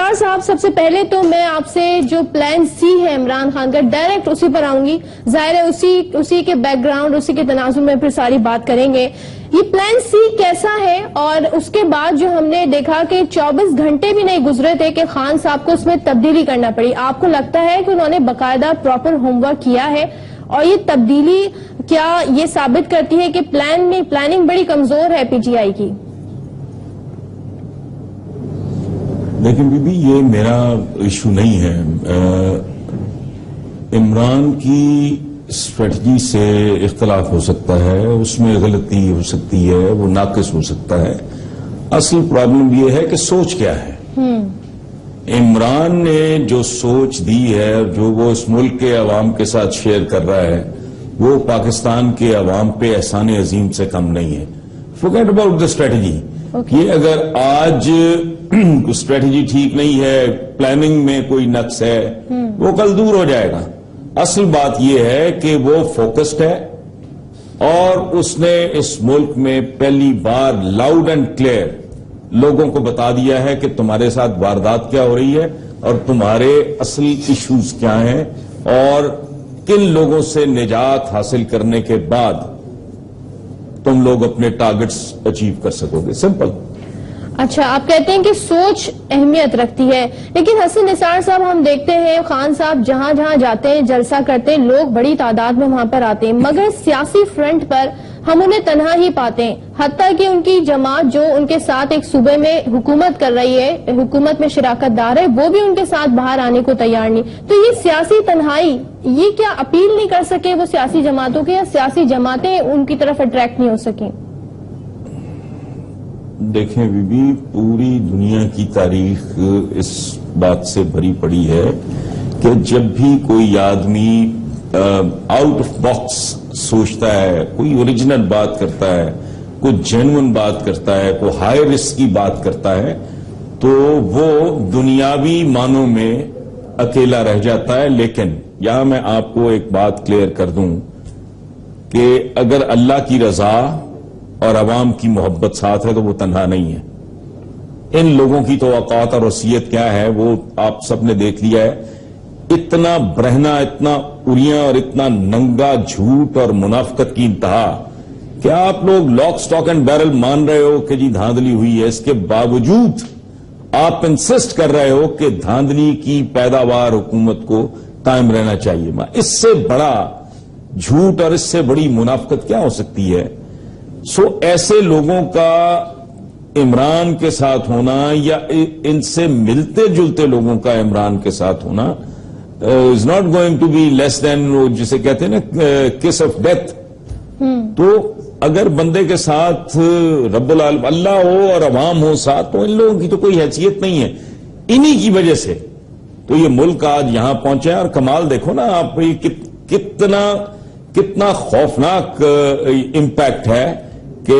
نثار صاحب، سب سے پہلے تو میں آپ سے جو پلان سی ہے عمران خان کا، ڈائریکٹ اسی پر آؤں گی. ظاہر ہے اسی کے بیک گراؤنڈ، اسی کے تناظر میں پھر ساری بات کریں گے. یہ پلان سی کیسا ہے؟ اور اس کے بعد جو ہم نے دیکھا کہ 24 گھنٹے بھی نہیں گزرے تھے کہ خان صاحب کو اس میں تبدیلی کرنا پڑی. آپ کو لگتا ہے کہ انہوں نے باقاعدہ پراپر ہوم ورک کیا ہے؟ اور یہ تبدیلی کیا یہ ثابت کرتی ہے کہ پلاننگ بڑی کمزور ہے پی ٹی آئی کی؟ لیکن بی بی یہ میرا ایشو نہیں ہے. عمران کی اسٹریٹجی سے اختلاف ہو سکتا ہے، اس میں غلطی ہو سکتی ہے، وہ ناقص ہو سکتا ہے. اصل پرابلم یہ ہے کہ سوچ کیا ہے. عمران نے جو سوچ دی ہے، جو وہ اس ملک کے عوام کے ساتھ شیئر کر رہا ہے، وہ پاکستان کے عوام پہ احسان عظیم سے کم نہیں ہے. Forget about the strategy. یہ اگر آج اسٹریٹجی ٹھیک نہیں ہے، پلاننگ میں کوئی نقص ہے، وہ کل دور ہو جائے گا. اصل بات یہ ہے کہ وہ فوکسڈ ہے اور اس نے اس ملک میں پہلی بار لاؤڈ اینڈ کلیئر لوگوں کو بتا دیا ہے کہ تمہارے ساتھ واردات کیا ہو رہی ہے اور تمہارے اصل ایشوز کیا ہیں اور کن لوگوں سے نجات حاصل کرنے کے بعد تم لوگ اپنے ٹارگٹس اچیو کر سکو گے. سمپل. اچھا، آپ کہتے ہیں کہ سوچ اہمیت رکھتی ہے، لیکن حسن نثار صاحب ہم دیکھتے ہیں خان صاحب جہاں جہاں جاتے ہیں، جلسہ کرتے ہیں، لوگ بڑی تعداد میں وہاں پر آتے ہیں، مگر سیاسی فرنٹ پر ہم انہیں تنہا ہی پاتے ہیں. حتیٰ کہ ان کی جماعت جو ان کے ساتھ ایک صوبے میں حکومت کر رہی ہے، حکومت میں شراکت دار ہے، وہ بھی ان کے ساتھ باہر آنے کو تیار نہیں. تو یہ سیاسی تنہائی، یہ کیا اپیل نہیں کر سکے وہ سیاسی جماعتوں کے، یا سیاسی جماعتیں ان کی طرف اٹریکٹ نہیں ہو سکیں؟ دیکھیں بی بی، پوری دنیا کی تاریخ اس بات سے بھری پڑی ہے کہ جب بھی کوئی آدمی آؤٹ آف باکس سوچتا ہے، کوئی اوریجنل بات کرتا ہے، کوئی جینون بات کرتا ہے، کوئی ہائی رسک کی بات کرتا ہے، تو وہ دنیاوی معنوں میں اکیلا رہ جاتا ہے. لیکن یہاں میں آپ کو ایک بات کلیئر کر دوں کہ اگر اللہ کی رضا اور عوام کی محبت ساتھ ہے تو وہ تنہا نہیں ہے. ان لوگوں کی توقعات اور وصیت کیا ہے وہ آپ سب نے دیکھ لیا ہے. اتنا برہنا، اتنا اریاں اور اتنا ننگا جھوٹ اور منافقت کی انتہا کہ آپ لوگ لاک سٹاک اینڈ بیرل مان رہے ہو کہ جی دھاندلی ہوئی ہے. اس کے باوجود آپ انسسٹ کر رہے ہو کہ دھاندلی کی پیداوار حکومت کو قائم رہنا چاہیے. اس سے بڑا جھوٹ اور اس سے بڑی منافقت کیا ہو سکتی ہے؟ ایسے لوگوں کا عمران کے ساتھ ہونا یا ان سے ملتے جلتے لوگوں کا عمران کے ساتھ ہونا is not going to be less than جسے کہتے ہیں نا کس آف ڈیتھ. تو اگر بندے کے ساتھ رب العالمین اللہ ہو اور عوام ہو ساتھ، تو ان لوگوں کی تو کوئی حیثیت نہیں ہے. انہی کی وجہ سے تو یہ ملک آج یہاں پہنچے ہیں. اور کمال دیکھو نا آپ، کتنا خوفناک امپیکٹ ہے کہ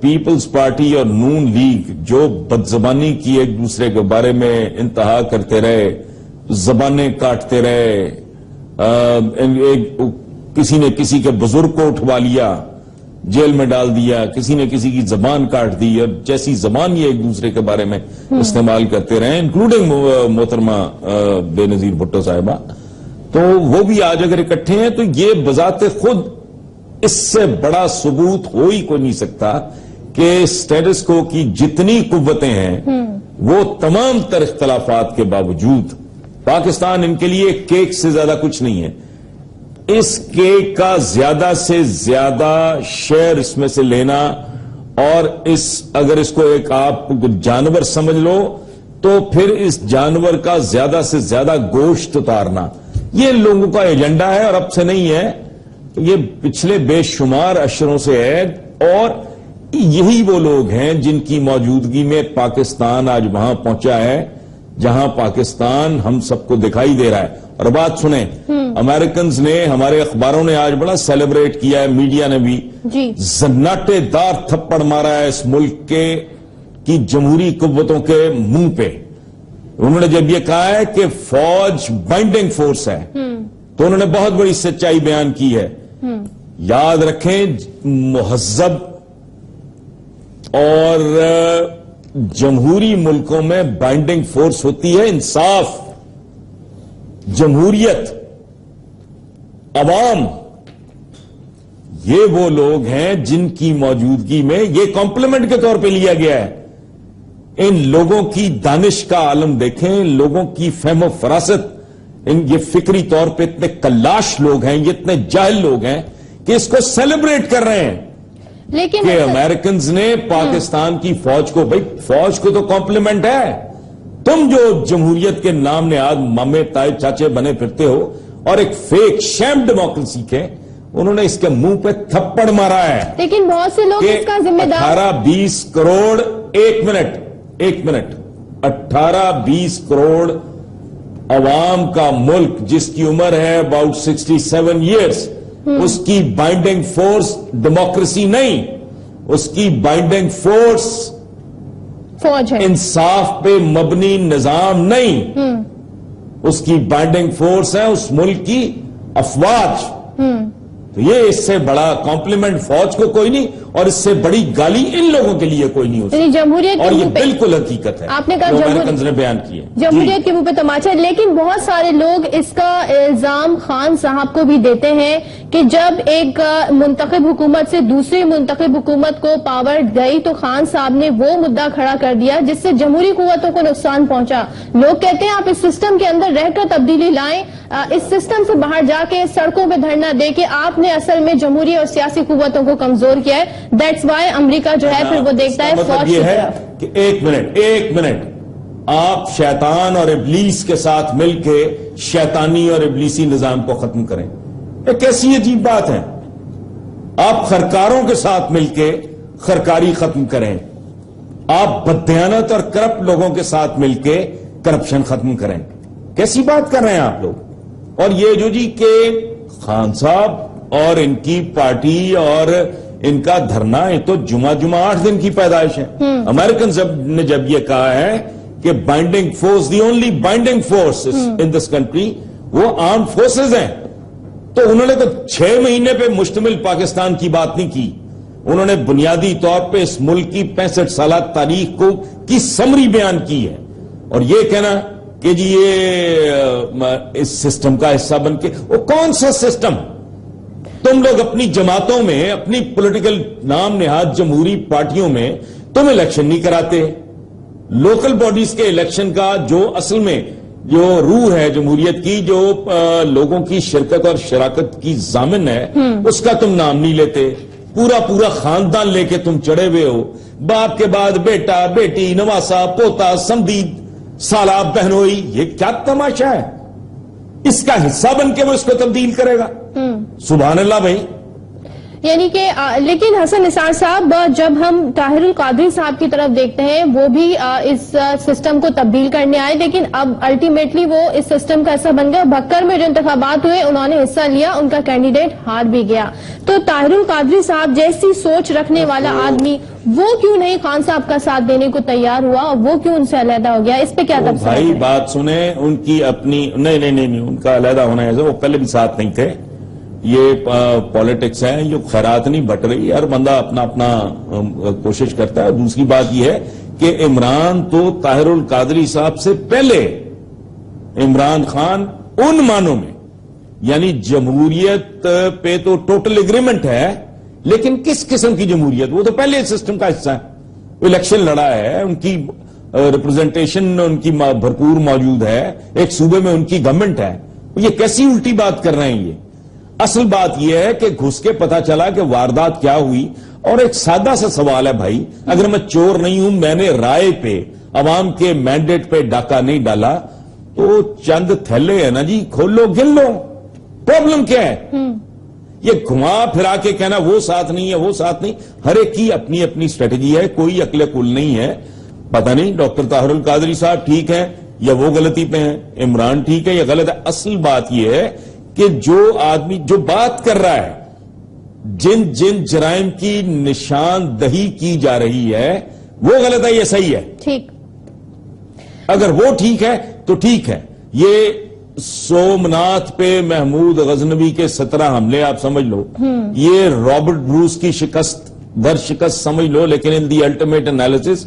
پیپلز پارٹی اور نون لیگ جو بدزبانی کی ایک دوسرے کے بارے میں انتہا کرتے رہے، زبانیں کاٹتے رہے، کسی نے کسی کے بزرگ کو اٹھوا لیا، جیل میں ڈال دیا، کسی نے کسی کی زبان کاٹ دی، اور جیسی زبان یہ ایک دوسرے کے بارے میں استعمال کرتے رہے، انکلوڈنگ محترمہ بے نظیر بھٹو صاحبہ. تو وہ بھی آج اگر اکٹھے ہیں تو یہ بذات خود اس سے بڑا ثبوت ہو ہی کوئی نہیں سکتا کہ اسٹیٹس کو کی جتنی قوتیں ہیں وہ تمام تر اختلافات کے باوجود پاکستان ان کے لیے کیک سے زیادہ کچھ نہیں ہے. اس کیک کا زیادہ سے زیادہ شیئر اس میں سے لینا اور اگر اس کو ایک آپ جانور سمجھ لو تو پھر اس جانور کا زیادہ سے زیادہ گوشت اتارنا، یہ لوگوں کا ایجنڈا ہے اور اب سے نہیں ہے، یہ پچھلے بے شمار اشروں سے ہے. اور یہی وہ لوگ ہیں جن کی موجودگی میں پاکستان آج وہاں پہنچا ہے جہاں پاکستان ہم سب کو دکھائی دے رہا ہے. اور بات سنیں، امریکنز نے، ہمارے اخباروں نے آج بڑا سیلیبریٹ کیا ہے، میڈیا نے بھی زناٹے دار تھپڑ مارا ہے اس ملک کی جمہوری قوتوں کے منہ پہ. انہوں نے جب یہ کہا ہے کہ فوج بائنڈنگ فورس ہے تو انہوں نے بہت بڑی سچائی بیان کی ہے. یاد رکھیں، مہذب اور جمہوری ملکوں میں بائنڈنگ فورس ہوتی ہے انصاف، جمہوریت، عوام. یہ وہ لوگ ہیں جن کی موجودگی میں یہ کمپلیمنٹ کے طور پہ لیا گیا ہے. ان لوگوں کی دانش کا عالم دیکھیں، ان لوگوں کی فہم و فراست، یہ فکری طور پہ اتنے کلاش لوگ ہیں، یہ اتنے جاہل لوگ ہیں کہ اس کو سیلیبریٹ کر رہے ہیں لیکن کہ امریکنز نے پاکستان کی فوج کو، بھائی فوج کو تو کمپلیمنٹ ہے. تم جو جمہوریت کے نام نے آج مامے تائے چاچے بنے پھرتے ہو اور ایک فیک شیم ڈیموکریسی کے، انہوں نے اس کے منہ پہ تھپڑ مارا ہے. لیکن بہت سے لوگ اس کا ذمہ دار 18-20 کروڑ، ایک منٹ 18-20 کروڑ عوام کا ملک جس کی عمر ہے اباؤٹ 67 ایئرس، اس کی بائنڈنگ فورس ڈیموکریسی نہیں، اس کی بائنڈنگ فورس فوج ہے، انصاف پہ مبنی نظام نہیں، اس کی بائنڈنگ فورس ہے اس ملک کی افواج. تو یہ اس سے بڑا کمپلیمنٹ فوج کو کوئی نہیں، اور اس سے بڑی گالی ان لوگوں کے لیے کوئی نہیں ہو سکتی. جمہوریت اور کے یہ منہ پہ بالکل حقیقت ہے آپ نے کہا جو امریکنز نے بیان کی ہے. جمہوریت کے منہ پہ تماچا. لیکن بہت سارے لوگ اس کا الزام خان صاحب کو بھی دیتے ہیں کہ جب ایک منتخب حکومت سے دوسری منتخب حکومت کو پاور گئی تو خان صاحب نے وہ مدعا کھڑا کر دیا جس سے جمہوری قوتوں کو نقصان پہنچا. لوگ کہتے ہیں آپ اس سسٹم کے اندر رہ کر تبدیلی لائیں، اس سسٹم سے باہر جا کے سڑکوں پہ دھرنا دے کے آپ نے اصل میں جمہوری اور سیاسی قوتوں کو کمزور کیا ہے. دیٹس وائی امریکہ جو ہے پھر وہ دیکھتا ہے مطلب فوج یہ کی ہے طرف. کہ ایک منٹ آپ شیطان اور ابلیس کے ساتھ مل کے شیطانی اور ابلیسی نظام کو ختم کریں. یہ کیسی عجیب بات ہے. آپ خرکاروں کے ساتھ مل کے خرکاری ختم کریں، آپ بددیانت اور کرپٹ لوگوں کے ساتھ مل کے کرپشن ختم کریں. کیسی بات کر رہے ہیں آپ لوگ؟ اور یہ جو جی کہ خان صاحب اور ان کی پارٹی اور ان کا دھرنا، یہ تو جمعہ 8 دن کی پیدائش ہے. امریکن نے جب یہ کہا ہے کہ binding force, the only binding force in this country وہ آرم فورسز ہیں، تو انہوں نے تو 6 مہینے پہ مشتمل پاکستان کی بات نہیں کی. انہوں نے بنیادی طور پہ اس ملک کی 65 سالہ تاریخ کو کی سمری بیان کی ہے. اور یہ کہنا کہ جی یہ اس سسٹم کا حصہ بن کے، وہ کون سا سسٹم؟ تم لوگ اپنی جماعتوں میں، اپنی پولیٹیکل نام نہاد جمہوری پارٹیوں میں تم الیکشن نہیں کراتے. لوکل باڈیز کے الیکشن کا جو اصل میں جو روح ہے جمہوریت کی، جو لوگوں کی شرکت اور شراکت کی ضامن ہے، اس کا تم نام نہیں لیتے. پورا خاندان لے کے تم چڑھے ہوئے ہو، باپ کے بعد بیٹا، بیٹی، نواسا، پوتا، سمدی، سالہ، بہنوئی. یہ کیا تماشا ہے؟ اس کا حصہ بن کے وہ اس کو تبدیل کرے گا. سبحان اللہ بھائی. یعنی کہ لیکن حسن نثار صاحب، جب ہم طاہر القادری صاحب کی طرف دیکھتے ہیں، وہ بھی اس سسٹم کو تبدیل کرنے آئے، لیکن اب الٹیمیٹلی وہ اس سسٹم کا حصہ بن گیا. بھکر میں جو انتخابات ہوئے انہوں نے حصہ لیا، ان کا کینڈیڈیٹ ہار بھی گیا. تو طاہر القادری صاحب جیسی سوچ رکھنے والا آدمی وہ کیوں نہیں خان صاحب کا ساتھ دینے کو تیار ہوا، اور وہ کیوں ان سے علیحدہ ہو گیا؟ اس پہ کیا تبصرہ ہے؟ بھائی بات سنیں، ان کی اپنی نہیں ان کا علیحدہ ہونا ہے، وہ پہلے بھی ساتھ نہیں تھے. یہ پالیٹکس ہے، یہ خیرات نہیں بٹ رہی. ہر بندہ اپنا کوشش کرتا ہے. دوسری بات یہ ہے کہ عمران تو طاہر القادری صاحب سے پہلے، عمران خان ان معنوں میں یعنی جمہوریت پہ تو ٹوٹل اگریمنٹ ہے، لیکن کس قسم کی جمہوریت؟ وہ تو پہلے سسٹم کا حصہ ہے. وہ الیکشن لڑا ہے، ان کی ریپرزنٹیشن ان کی بھرپور موجود ہے، ایک صوبے میں ان کی گورنمنٹ ہے. یہ کیسی الٹی بات کر رہے ہیں؟ یہ اصل بات یہ ہے کہ گھس کے پتا چلا کہ واردات کیا ہوئی. اور ایک سادہ سا سوال ہے بھائی، اگر میں چور نہیں ہوں، میں نے رائے پہ، عوام کے مینڈیٹ پہ ڈاکہ نہیں ڈالا، تو چند تھیلے ہیں نا جی، کھولو گن لو. پرابلم کیا ہے؟ یہ گھما پھرا کے کہنا وہ ساتھ نہیں ہے، وہ ساتھ نہیں. ہر ایک کی اپنی اپنی اسٹریٹجی ہے، کوئی عقل کل نہیں ہے. پتہ نہیں ڈاکٹر طاہر القادری صاحب ٹھیک ہیں یا وہ غلطی پہ ہیں، عمران ٹھیک ہے یا غلط ہے. اصل بات یہ ہے کہ جو آدمی جو بات کر رہا ہے، جن جرائم کی نشاندہی کی جا رہی ہے، وہ غلط ہے یا صحیح ہے؟ ٹھیک. اگر وہ ٹھیک ہے تو ٹھیک ہے. یہ سومناتھ پہ محمود غزنوی کے 17 حملے آپ سمجھ لو، یہ رابرٹ بروس کی شکست سمجھ لو، لیکن ان دی الٹیمیٹ انالیسس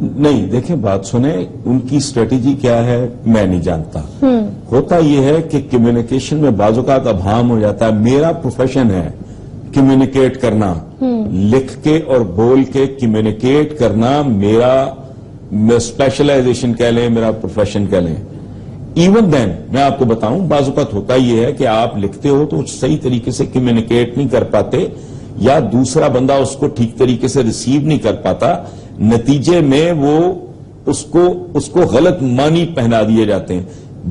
نہیں دیکھیں بات سنیں، ان کی اسٹریٹجی کیا ہے میں نہیں جانتا. ہوتا یہ ہے کہ کمیونیکیشن میں بعض اوقات ابہام ہو جاتا ہے. میرا پروفیشن ہے کمیونیکیٹ کرنا، لکھ کے اور بول کے کمیونیکیٹ کرنا میرا اسپیشلائزیشن کہہ لیں، میرا پروفیشن کہہ لیں. ایون دین میں آپ کو بتاؤں بعض اوقات ہوتا یہ ہے کہ آپ لکھتے ہو تو صحیح طریقے سے کمیونیکیٹ نہیں کر پاتے، یا دوسرا بندہ اس کو ٹھیک طریقے سے ریسیو نہیں کر پاتا، نتیجے میں وہ اس کو غلط معنی پہنا دیے جاتے ہیں.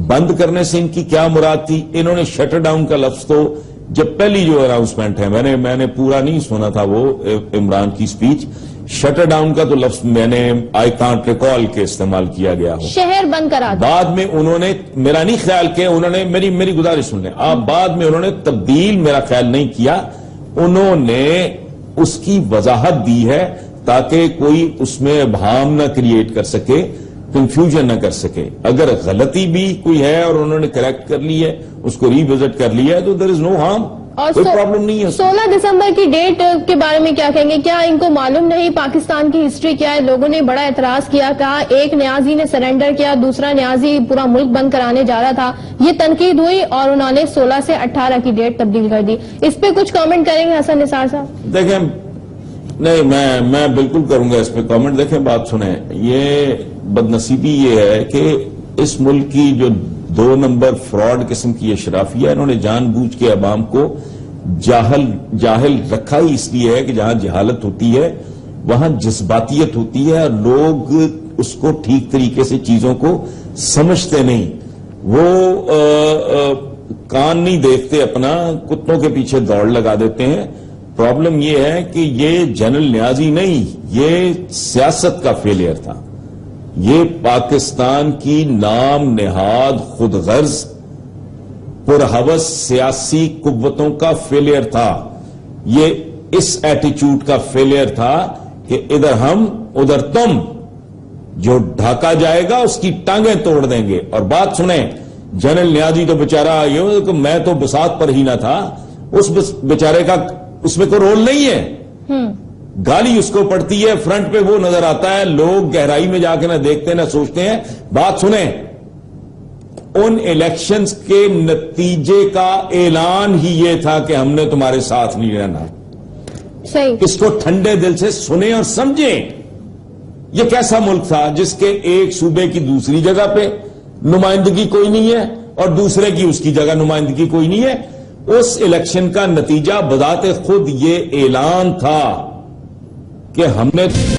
بند کرنے سے ان کی کیا مراد تھی؟ انہوں نے شٹر ڈاؤن کا لفظ تو جب پہلی جو اناؤنسمنٹ ہے میں نے پورا نہیں سنا تھا وہ عمران کی سپیچ، شٹر ڈاؤن کا تو لفظ میں نے آئی کانٹ ریکال کے استعمال کیا گیا ہو. شہر بند کرا دیا. بعد میں انہوں نے، میرا نہیں خیال کہ انہوں نے، میری گزارش سن لیں آپ، بعد میں انہوں نے تبدیل میرا خیال نہیں کیا، انہوں نے اس کی وضاحت دی ہے تاکہ کوئی اس میں ابہام نہ کریٹ کر سکے، کنفیوژن نہ کر سکے. اگر غلطی بھی کوئی ہے اور انہوں نے کریکٹ کر لی ہے، اس کو ری وزٹ کر لیا ہے تو دیر از نو ہارم، اور کوئی پرابلم نہیں ہے. 16 دسمبر کی ڈیٹ کے بارے میں کیا کہیں گے؟ کیا ان کو معلوم نہیں پاکستان کی ہسٹری کیا ہے؟ لوگوں نے بڑا اعتراض کیا، کہا ایک نیازی نے سرنڈر کیا، دوسرا نیازی پورا ملک بند کرانے جا رہا تھا. یہ تنقید ہوئی اور انہوں نے 16 سے 18 کی ڈیٹ تبدیل کر دی. اس پہ کچھ کامنٹ کریں گے حسن نثار صاحب؟ دیکھیں نہیں، میں بالکل کروں گا اس پہ کامنٹ. دیکھیں بات سنیں، یہ بدنصیبی یہ ہے کہ اس ملک کی جو 2 نمبر فراڈ قسم کی اشرافیہ، انہوں نے جان بوجھ کے عوام کو جاہل رکھا ہی اس لیے ہے کہ جہاں جہالت ہوتی ہے وہاں جذباتیت ہوتی ہے اور لوگ اس کو ٹھیک طریقے سے چیزوں کو سمجھتے نہیں. وہ کان نہیں دیکھتے اپنا، کتوں کے پیچھے دوڑ لگا دیتے ہیں. پرابلم یہ ہے کہ یہ جنرل نیازی نہیں، یہ سیاست کا فیلئر تھا. یہ پاکستان کی نام نہاد خود غرض پرہوس سیاسی قوتوں کا فیلئر تھا. یہ اس ایٹیچیوڈ کا فیلئر تھا کہ ادھر ہم ادھر تم، جو ڈھاکا جائے گا اس کی ٹانگیں توڑ دیں گے. اور بات سنیں، جنرل نیازی تو بیچارہ یہ کہ میں تو بساط پر ہی نہ تھا، اس بیچارے کا اس میں کوئی رول نہیں ہے. گالی اس کو پڑتی ہے، فرنٹ پہ وہ نظر آتا ہے، لوگ گہرائی میں جا کے نہ دیکھتے نہ سوچتے ہیں. بات سنیں، ان الیکشنز کے نتیجے کا اعلان ہی یہ تھا کہ ہم نے تمہارے ساتھ نہیں رہنا. صحیح. اس کو ٹھنڈے دل سے سنیں اور سمجھیں. یہ کیسا ملک تھا جس کے ایک صوبے کی دوسری جگہ پہ نمائندگی کوئی نہیں ہے اور دوسرے کی اس کی جگہ نمائندگی کوئی نہیں ہے. اس الیکشن کا نتیجہ بذات خود یہ اعلان تھا کہ ہم نے